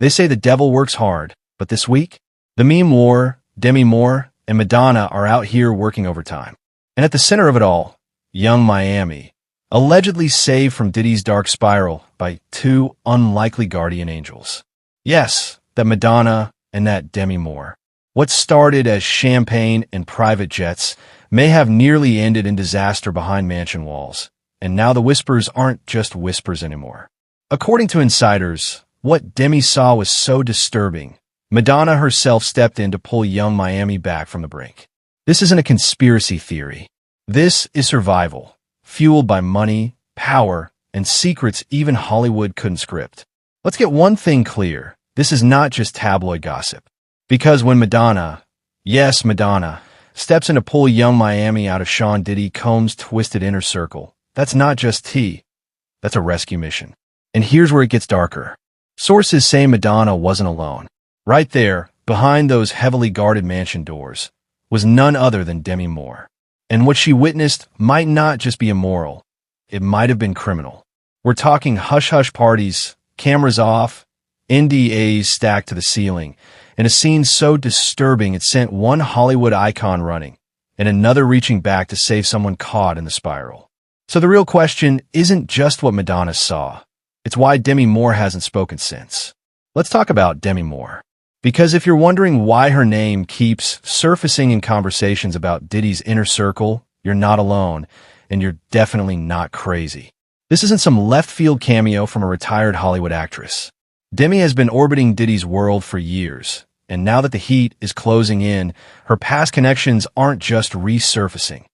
They say the devil works hard, but this week, the meme war, Demi Moore, and Madonna are out here working overtime. And at the center of it all, young Miami, allegedly saved from Diddy's dark spiral by two unlikely guardian angels. Yes, that Madonna and that Demi Moore. What started as champagne and private jets may have nearly ended in disaster behind mansion walls. And now the whispers aren't just whispers anymore. According to insiders, what Demi saw was so disturbing, Madonna herself stepped in to pull young Miami back from the brink. This isn't a conspiracy theory. This is survival, fueled by money, power, and secrets even Hollywood couldn't script. Let's get one thing clear. This is not just tabloid gossip. Because when Madonna, yes, Madonna, steps in to pull young Miami out of Sean Diddy Combs' twisted inner circle, that's not just tea. That's a rescue mission. And here's where it gets darker. Sources say Madonna wasn't alone. Right there, behind those heavily guarded mansion doors, was none other than Demi Moore. And what she witnessed might not just be immoral. It might have been criminal. We're talking hush-hush parties, cameras off, NDAs stacked to the ceiling, and a scene so disturbing it sent one Hollywood icon running, and another reaching back to save someone caught in the spiral. So the real question isn't just what Madonna saw. It's why Demi Moore hasn't spoken since. Let's talk about Demi Moore. Because if you're wondering why her name keeps surfacing in conversations about Diddy's inner circle, you're not alone, and you're definitely not crazy. This isn't some left-field cameo from a retired Hollywood actress. Demi has been orbiting Diddy's world for years, and now that the heat is closing in, her past connections aren't just resurfacing.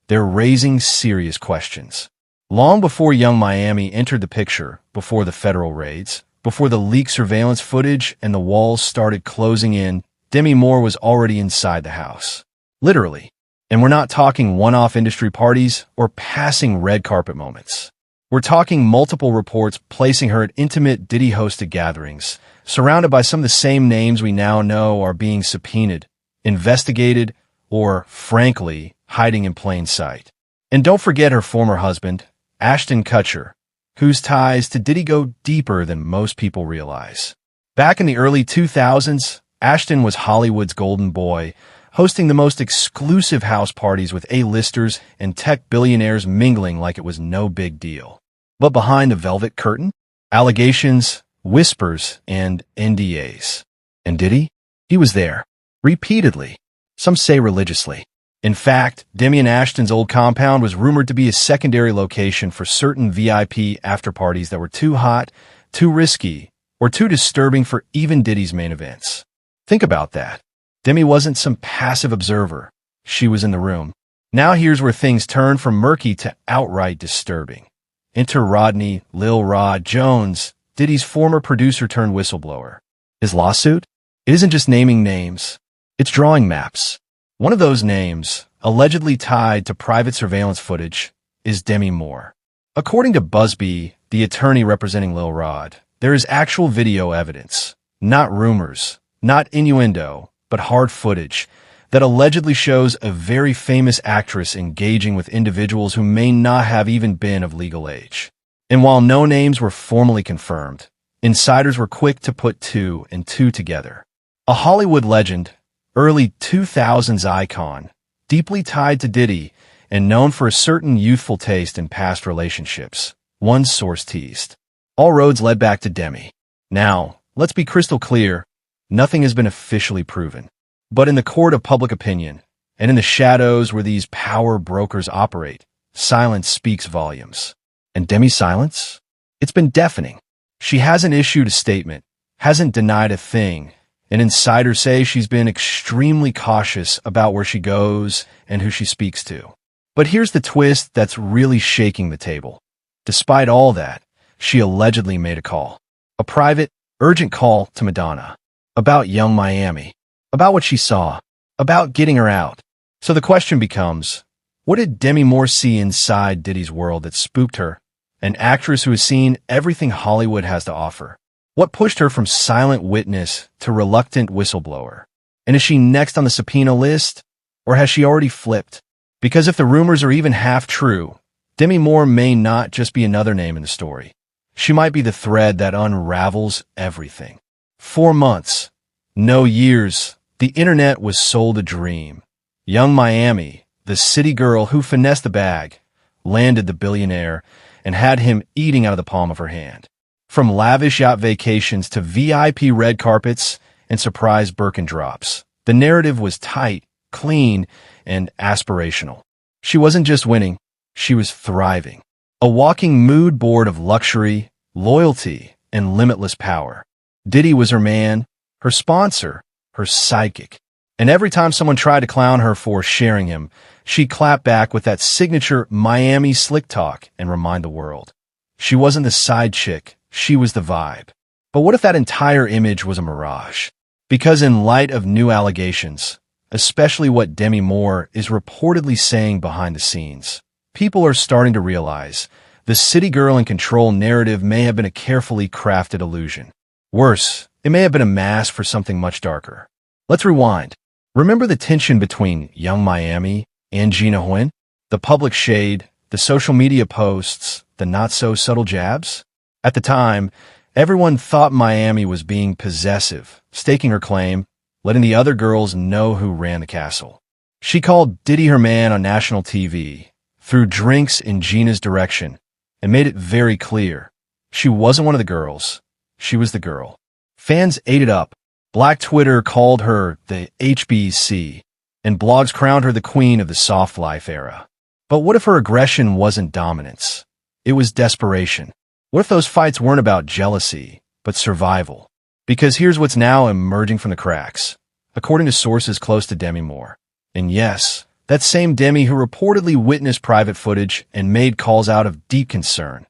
They're raising serious questions. Long before young Miami entered the picture, before the federal raids, before the leaked surveillance footage and the walls started closing in, Demi Moore was already inside the house. Literally. And we're not talking one-off industry parties or passing red carpet moments. We're talking multiple reports placing her at intimate Diddy-hosted gatherings, surrounded by some of the same names we now know are being subpoenaed, investigated, or, frankly, hiding in plain sight. And don't forget her former husband, Ashton Kutcher, whose ties to Diddy go deeper than most people realize. Back in the early 2000s, Ashton was Hollywood's golden boy, hosting the most exclusive house parties with A-listers and tech billionaires mingling like it was no big deal. But behind the velvet curtain, allegations, whispers, and NDAs. And Diddy? He was there. Repeatedly. Some say religiously. In fact, Demi and Ashton's old compound was rumored to be a secondary location for certain VIP after-parties that were too hot, too risky, or too disturbing for even Diddy's main events. Think about that. Demi wasn't some passive observer. She was in the room. Now here's where things turn from murky to outright disturbing. Enter Rodney Lil Rod Jones, Diddy's former producer turned whistleblower. His lawsuit? It isn't just naming names. It's drawing maps. One of those names, allegedly tied to private surveillance footage, is Demi Moore. According to Busby, the attorney representing Lil Rod, there is actual video evidence, not rumors, not innuendo, but hard footage, that allegedly shows a very famous actress engaging with individuals who may not have even been of legal age. And while no names were formally confirmed, insiders were quick to put two and two together. A Hollywood legend, early 2000s icon, deeply tied to Diddy and known for a certain youthful taste in past relationships, one source teased. All roads led back to Demi. Now, let's be crystal clear, nothing has been officially proven. But in the court of public opinion, and in the shadows where these power brokers operate, silence speaks volumes. And Demi's silence? It's been deafening. She hasn't issued a statement, hasn't denied a thing, and insiders say she's been extremely cautious about where she goes and who she speaks to. But here's the twist that's really shaking the table. Despite all that, she allegedly made a call. A private, urgent call to Madonna. About young Miami. About what she saw. About getting her out. So the question becomes, what did Demi Moore see inside Diddy's world that spooked her? An actress who has seen everything Hollywood has to offer. What pushed her from silent witness to reluctant whistleblower? And is she next on the subpoena list? Or has she already flipped? Because if the rumors are even half true, Demi Moore may not just be another name in the story. She might be the thread that unravels everything. 4 months. No years. The internet was sold a dream. Young Miami, the city girl who finessed the bag, landed the billionaire and had him eating out of the palm of her hand. From lavish yacht vacations to VIP red carpets and surprise Birkin drops, the narrative was tight, clean, and aspirational. She wasn't just winning, she was thriving. A walking mood board of luxury, loyalty, and limitless power. Diddy was her man, her sponsor, her sidekick. And every time someone tried to clown her for sharing him, she clapped back with that signature Miami slick talk and remind the world. She wasn't the side chick, she was the vibe. But what if that entire image was a mirage? Because in light of new allegations, especially what Demi Moore is reportedly saying behind the scenes, people are starting to realize the city girl in control narrative may have been a carefully crafted illusion. Worse, it may have been a mask for something much darker. Let's rewind. Remember the tension between Young Miami and Gina Huyn? The public shade, the social media posts, the not-so-subtle jabs? At the time, everyone thought Miami was being possessive, staking her claim, letting the other girls know who ran the castle. She called Diddy her man on national TV, threw drinks in Gina's direction, and made it very clear. She wasn't one of the girls. She was the girl. Fans ate it up. Black Twitter called her the HBC, and blogs crowned her the queen of the soft life era. But what if her aggression wasn't dominance? It was desperation. What if those fights weren't about jealousy, but survival? Because here's what's now emerging from the cracks, according to sources close to Demi Moore. And yes, that same Demi who reportedly witnessed private footage and made calls out of deep concern.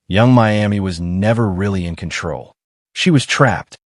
Young Miami was never really in control. She was trapped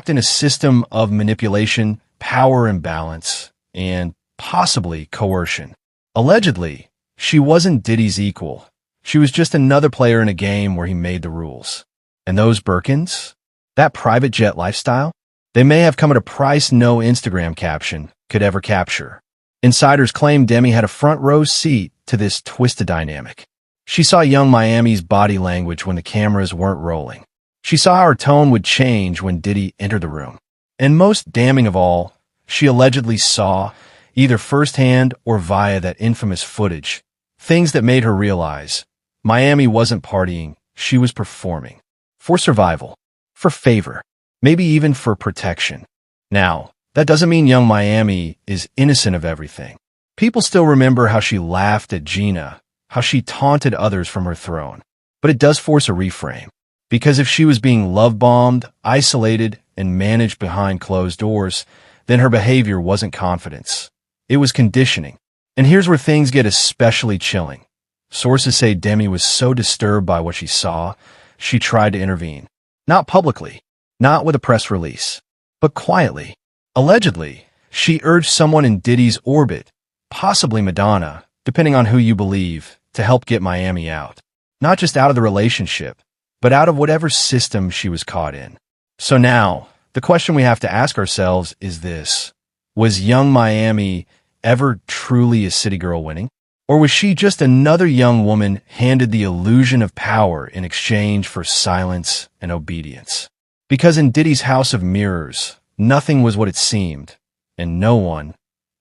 in a system of manipulation, power imbalance, and possibly coercion. Allegedly, she wasn't Diddy's equal. She was just another player in a game where he made the rules. And those Birkins? That private jet lifestyle? They may have come at a price no Instagram caption could ever capture. Insiders claim Demi had a front row seat to this twisted dynamic. She saw Young Miami's body language when the cameras weren't rolling. She saw how her tone would change when Diddy entered the room. And most damning of all, she allegedly saw, either firsthand or via that infamous footage, things that made her realize Miami wasn't partying, she was performing. For survival, for favor, maybe even for protection. Now, that doesn't mean Young Miami is innocent of everything. People still remember how she laughed at Gina, how she taunted others from her throne. But it does force a reframe. Because if she was being love-bombed, isolated, and managed behind closed doors, then her behavior wasn't confidence. It was conditioning. And here's where things get especially chilling. Sources say Demi was so disturbed by what she saw, she tried to intervene. Not publicly, not with a press release, but quietly. Allegedly, she urged someone in Diddy's orbit, possibly Madonna, depending on who you believe, to help get Miami out. Not just out of the relationship, but out of whatever system she was caught in. So now, the question we have to ask ourselves is this. Was Young Miami ever truly a city girl winning? Or was she just another young woman handed the illusion of power in exchange for silence and obedience? Because in Diddy's house of mirrors, nothing was what it seemed, and no one,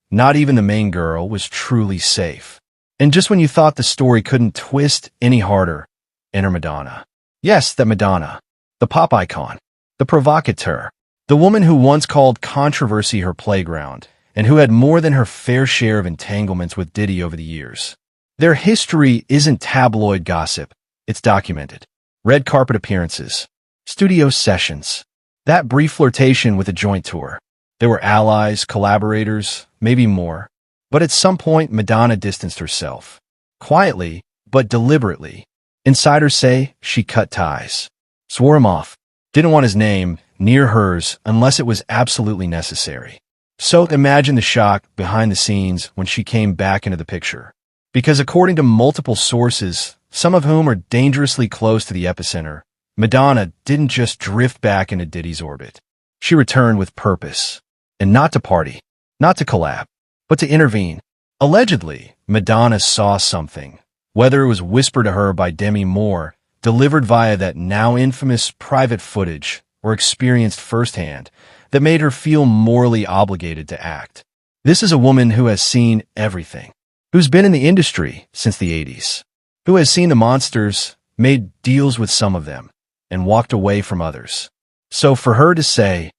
not even the main girl, was truly safe. And just when you thought the story couldn't twist any harder, enter Madonna. Yes, that Madonna, the pop icon, the provocateur, the woman who once called controversy her playground, and who had more than her fair share of entanglements with Diddy over the years. Their history isn't tabloid gossip, it's documented. Red carpet appearances, studio sessions, that brief flirtation with a joint tour. They were allies, collaborators, maybe more. But at some point, Madonna distanced herself. Quietly, but deliberately. Insiders say she cut ties, swore him off, didn't want his name near hers unless it was absolutely necessary. So imagine the shock behind the scenes when she came back into the picture. Because according to multiple sources, some of whom are dangerously close to the epicenter, Madonna didn't just drift back into Diddy's orbit. She returned with purpose. And not to party, not to collab, but to intervene. Allegedly, Madonna saw something. Whether it was whispered to her by Demi Moore, delivered via that now infamous private footage, or experienced firsthand that made her feel morally obligated to act. This is a woman who has seen everything, who's been in the industry since the 80s, who has seen the monsters, made deals with some of them, and walked away from others. So for her to say,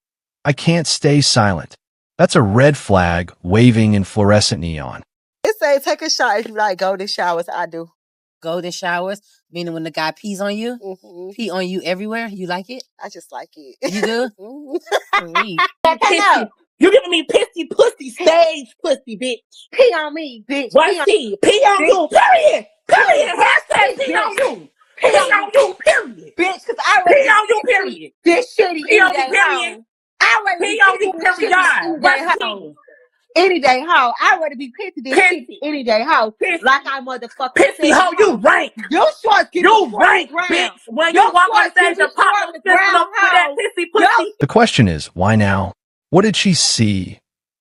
"I can't stay silent," that's a red flag waving in fluorescent neon. It say take a shower if you like golden showers. I do. Golden showers, meaning when the guy pees on you, pee on you everywhere. You like it? I just like it. You do? Mhm. Pissy. You giving me pissy pussy, stage pussy, bitch. Pee on me, bitch. What she? Pee on you, period. Period. Hashtag pee on you. Pee on you, period. Bitch, because I already Pee on you, period. this shitty Pee on you, any day period. home. I already Pee on you, period. What she? Any day hoe. I would be pissy this shit Pissy. any day hoe. Pissy. Like I motherfucking Pissy said. hoe, you rank. Your shorts get You the rank, ground. bitch. When Your you walk on shorts stage get and pop destroyed up the fist ground, up with that hoe. pissy pussy. The question is, why now? What did she see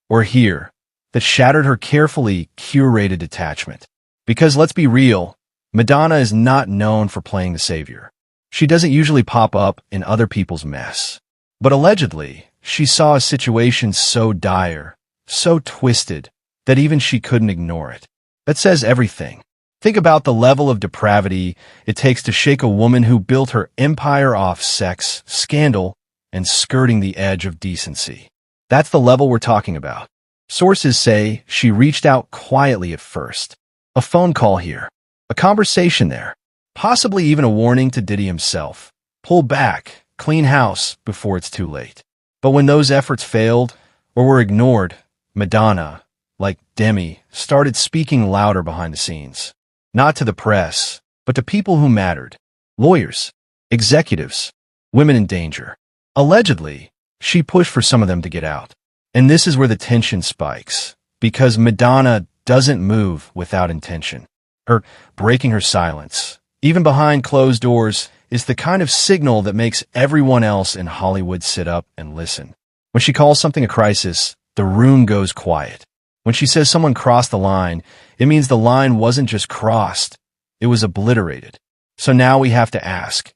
or hear that shattered her carefully curated detachment? Because let's be real, Madonna is not known for playing the savior. She doesn't usually pop up in other people's mess. But allegedly, she saw a situation so dire, so twisted, that even she couldn't ignore it. That says everything. Think about the level of depravity it takes to shake a woman who built her empire off sex, scandal, and skirting the edge of decency. That's the level we're talking about. Sources say she reached out quietly at first. A phone call here, a conversation there, possibly even a warning to Diddy himself. Pull back, clean house before it's too late. But when those efforts failed or were ignored, Madonna, like Demi, started speaking louder behind the scenes. Not to the press, but to people who mattered. Lawyers, executives, women in danger. Allegedly, she pushed for some of them to get out. And this is where the tension spikes, because Madonna doesn't move without intention. Her breaking her silence, even behind closed doors, is the kind of signal that makes everyone else in Hollywood sit up and listen. When she calls something a crisis, the room goes quiet. When she says someone crossed the line, it means the line wasn't just crossed, it was obliterated. So now we have to ask,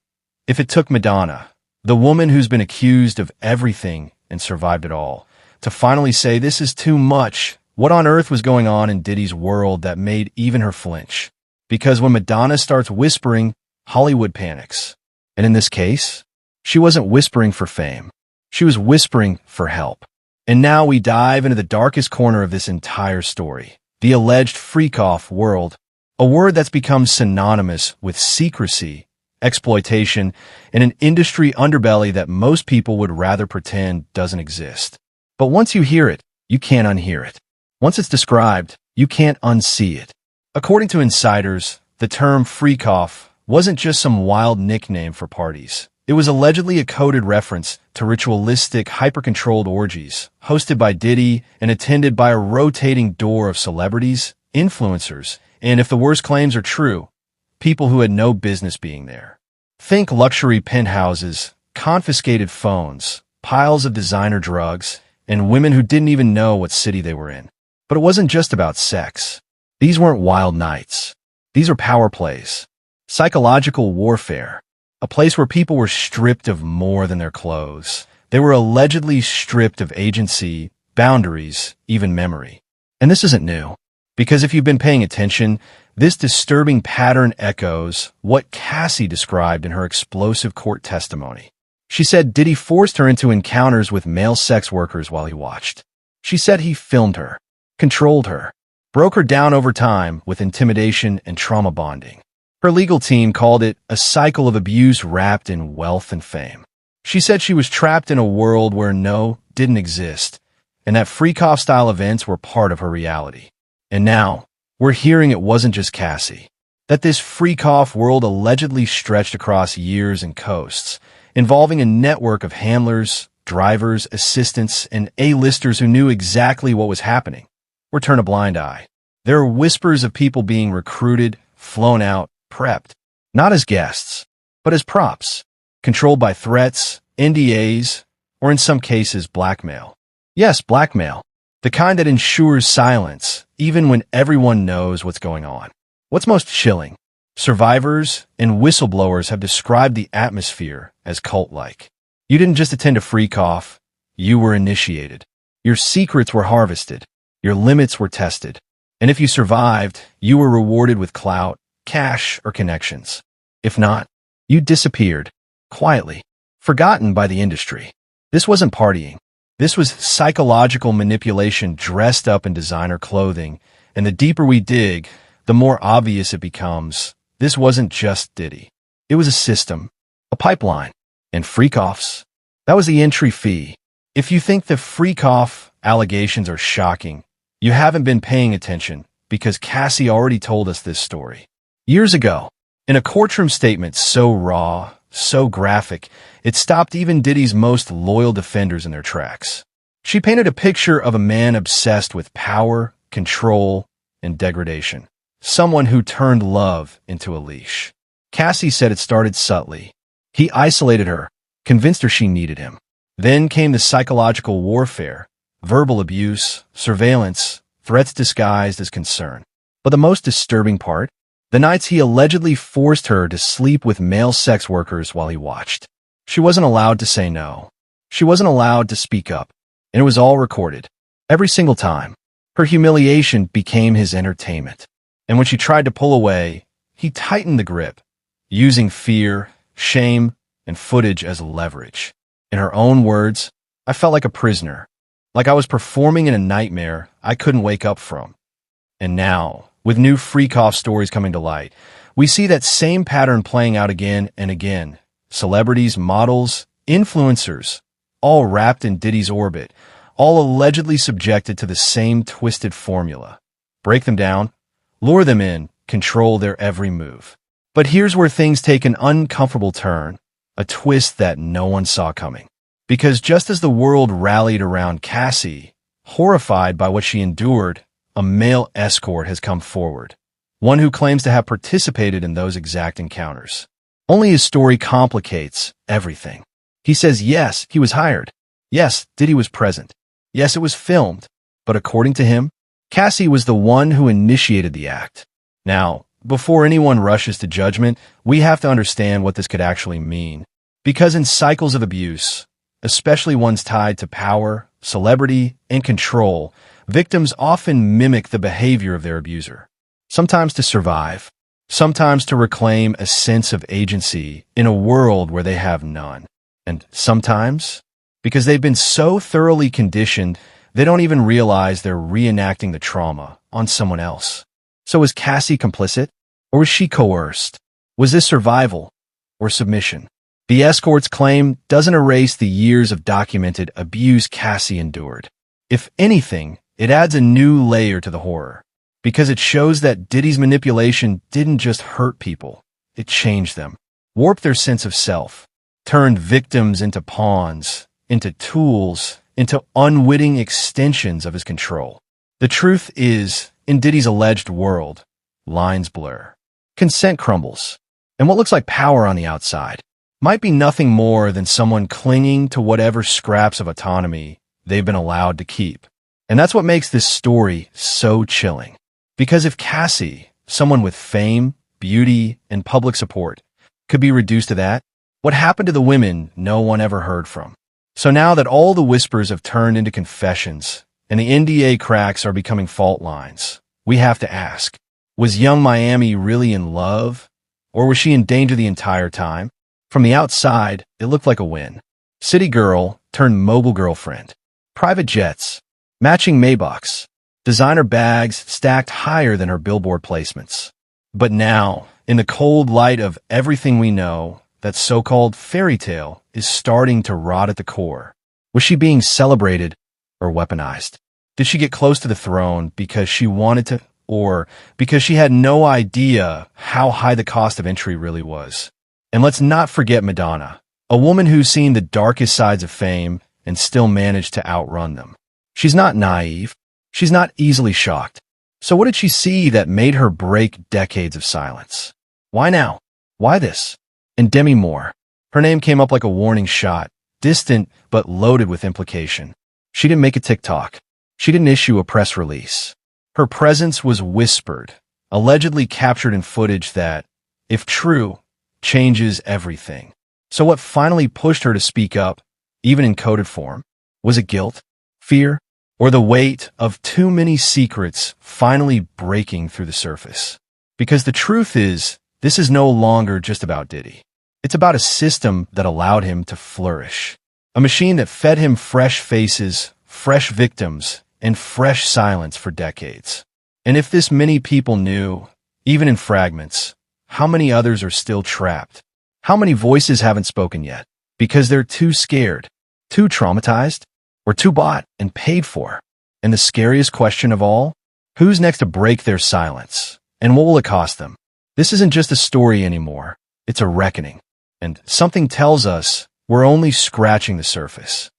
if it took Madonna, the woman who's been accused of everything and survived it all, to finally say this is too much, what on earth was going on in Diddy's world that made even her flinch? Because when Madonna starts whispering, Hollywood panics. And in this case, she wasn't whispering for fame. She was whispering for help. And now we dive into the darkest corner of this entire story, the alleged freak-off world, a word that's become synonymous with secrecy, exploitation, and an industry underbelly that most people would rather pretend doesn't exist. But once you hear it, you can't unhear it. Once it's described, you can't unsee it. According to insiders, the term freak-off wasn't just some wild nickname for parties. It was allegedly a coded reference to ritualistic, hyper-controlled orgies, hosted by Diddy and attended by a rotating door of celebrities, influencers, and if the worst claims are true, people who had no business being there. Think luxury penthouses, confiscated phones, piles of designer drugs, and women who didn't even know what city they were in. But it wasn't just about sex. These weren't wild nights. These are power plays, psychological warfare. A place where people were stripped of more than their clothes. They were allegedly stripped of agency, boundaries, even memory. And this isn't new. Because if you've been paying attention, this disturbing pattern echoes what Cassie described in her explosive court testimony. She said Diddy forced her into encounters with male sex workers while he watched. She said he filmed her, controlled her, broke her down over time with intimidation and trauma bonding. Her legal team called it a cycle of abuse wrapped in wealth and fame. She said she was trapped in a world where no didn't exist, and that freak-off-style events were part of her reality. And now, we're hearing it wasn't just Cassie. That this freak-off world allegedly stretched across years and coasts, involving a network of handlers, drivers, assistants, and A-listers who knew exactly what was happening, or turn a blind eye. There are whispers of people being recruited, flown out, prepped, not as guests, but as props, controlled by threats, NDAs, or in some cases, blackmail. Yes, blackmail, the kind that ensures silence, even when everyone knows what's going on. What's most chilling? Survivors and whistleblowers have described the atmosphere as cult-like. You didn't just attend a freak-off, you were initiated. Your secrets were harvested. Your limits were tested. And if you survived, you were rewarded with clout, cash, or connections. If not, you disappeared, quietly, forgotten by the industry. This wasn't partying. This was psychological manipulation dressed up in designer clothing, and the deeper we dig, the more obvious it becomes. This wasn't just Diddy. It was a system, a pipeline, and freak-offs. That was the entry fee. If you think the freak-off allegations are shocking, you haven't been paying attention, because Cassie already told us this story. Years ago, in a courtroom statement so raw, so graphic, it stopped even Diddy's most loyal defenders in their tracks. She painted a picture of a man obsessed with power, control, and degradation. Someone who turned love into a leash. Cassie said it started subtly. He isolated her, convinced her she needed him. Then came the psychological warfare, verbal abuse, surveillance, threats disguised as concern. But the most disturbing part? The nights he allegedly forced her to sleep with male sex workers while he watched. She wasn't allowed to say no. She wasn't allowed to speak up. And it was all recorded. Every single time. Her humiliation became his entertainment. And when she tried to pull away, he tightened the grip, using fear, shame, and footage as leverage. In her own words, I felt like a prisoner, like I was performing in a nightmare I couldn't wake up from. And now, with new freak-off stories coming to light, we see that same pattern playing out again and again. Celebrities, models, influencers, all wrapped in Diddy's orbit, all allegedly subjected to the same twisted formula. Break them down, lure them in, control their every move. But here's where things take an uncomfortable turn, a twist that no one saw coming. Because just as the world rallied around Cassie, horrified by what she endured, a male escort has come forward. One who claims to have participated in those exact encounters. Only his story complicates everything. He says yes, he was hired. Yes, Diddy was present. Yes, it was filmed. But according to him, Cassie was the one who initiated the act. Now, before anyone rushes to judgment, we have to understand what this could actually mean. Because in cycles of abuse, especially ones tied to power, celebrity, and control, victims often mimic the behavior of their abuser. Sometimes to survive, sometimes to reclaim a sense of agency in a world where they have none. And sometimes, because they've been so thoroughly conditioned, they don't even realize they're reenacting the trauma on someone else. So was Cassie complicit? Or was she coerced? Was this survival or submission? The escort's claim doesn't erase the years of documented abuse Cassie endured. If anything, it adds a new layer to the horror. Because it shows that Diddy's manipulation didn't just hurt people, it changed them, warped their sense of self, turned victims into pawns, into tools, into unwitting extensions of his control. The truth is, in Diddy's alleged world, lines blur. Consent crumbles, and what looks like power on the outside might be nothing more than someone clinging to whatever scraps of autonomy they've been allowed to keep. And that's what makes this story so chilling. Because if Cassie, someone with fame, beauty, and public support, could be reduced to that, what happened to the women no one ever heard from? So now that all the whispers have turned into confessions, and the NDA cracks are becoming fault lines, we have to ask, was young Miami really in love? Or was she in danger the entire time? From the outside, it looked like a win. City girl turned mobile girlfriend. Private jets, matching Maybachs, designer bags stacked higher than her billboard placements. But now, in the cold light of everything we know, that so-called fairy tale is starting to rot at the core. Was she being celebrated or weaponized? Did she get close to the throne because she wanted to, or because she had no idea how high the cost of entry really was? And let's not forget Madonna, a woman who's seen the darkest sides of fame and still managed to outrun them. She's not naive. She's not easily shocked. So what did she see that made her break decades of silence? Why now? Why this? And Demi Moore. Her name came up like a warning shot, distant but loaded with implication. She didn't make a TikTok. She didn't issue a press release. Her presence was whispered, allegedly captured in footage that, if true, changes everything. So what finally pushed her to speak up, even in coded form? Was it guilt, fear, or the weight of too many secrets finally breaking through the surface? Because the truth is, this is no longer just about Diddy. It's about a system that allowed him to flourish. A machine that fed him fresh faces, fresh victims, and fresh silence for decades. And if this many people knew, even in fragments, how many others are still trapped? How many voices haven't spoken yet? Because they're too scared, too traumatized, or too bought and paid for. And the scariest question of all, who's next to break their silence? And what will it cost them? This isn't just a story anymore. It's a reckoning. And something tells us we're only scratching the surface.